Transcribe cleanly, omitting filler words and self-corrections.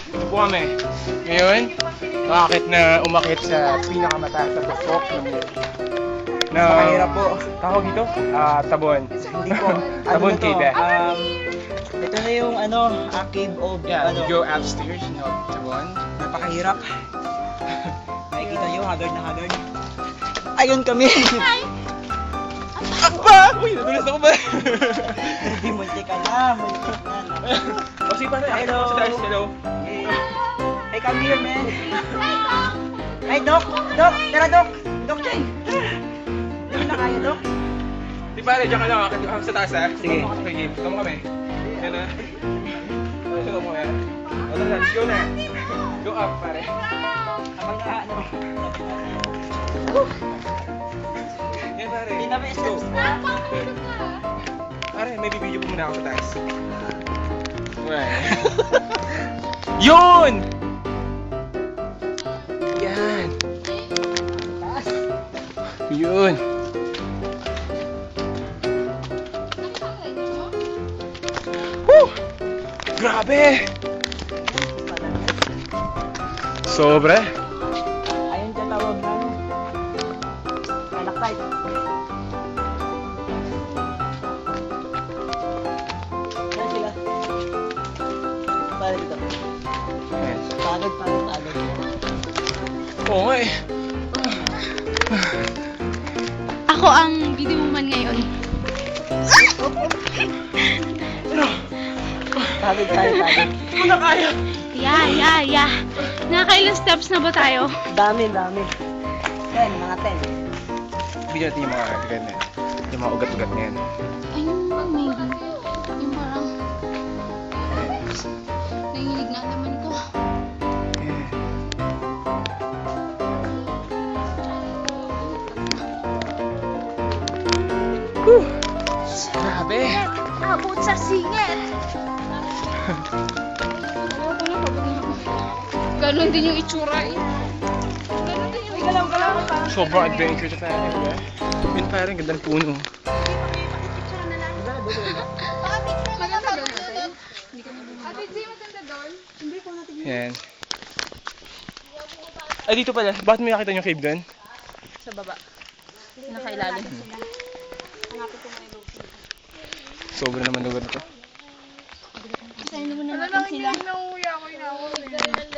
Ito po kami. Ngayon, umakit sa pinakamataas na tuktok na Mahirap po. tawag dito? Tabon. Hindi po. Tabon na to? cave. Ito na yung cave of Go upstairs, Tabon. Napakahirap. Nakikita nyo, haggard na haggard. Ayun kami. Akba! Uy, nadulas ako ba? Hindi, muntik ka na. Muntik na. O sige pare, Hello. hello. Hey, come here, man. Hey, Doc. Doc. Tara, Doc. Doc, Jane. Hindi mo na kaya, Doc. Di pare, dyan ka lang, akit ako sa taas ha. Sige. Okay, game. Tama kami. Yan na. Ito mo yan. O, let's go na. Go up, pare. Habang Yan pare. Hindi na may Go. steps. Pare, may bibidyo po muna ako sa taas. Alright. Yun! Yan. Yun. Woo! Grabe! Sobra. Ayun dyan tawag na. Stalactite. Saan sila? Saan dito? Yes. Pagod. Oo nga eh. Ako ang video woman ngayon. Pagod. Hindi ko na kaya. Yeah. Nakakailang steps na ba tayo? Dami. 10, mga 10. Bigyan natin yung mga ganyan. Yung mga ugat-ugat na yan. Ayun, maybe. Yung parang nanginig na naman ko. Yeah. Whew! Grabe! Abot sa singit! Ayoko na, pagod na ako. Ganon din yung itsura eh. Ganon din yung itsura. Sobrang adventure sa pare, diba? Yun pare, ang ganda ng puno. Yan. Ay, dito pala. Bakit may nakita yung cave doon? Sa baba. Nakailalim. Sobra naman lugar na to. Kasi hindi mo na natin sila.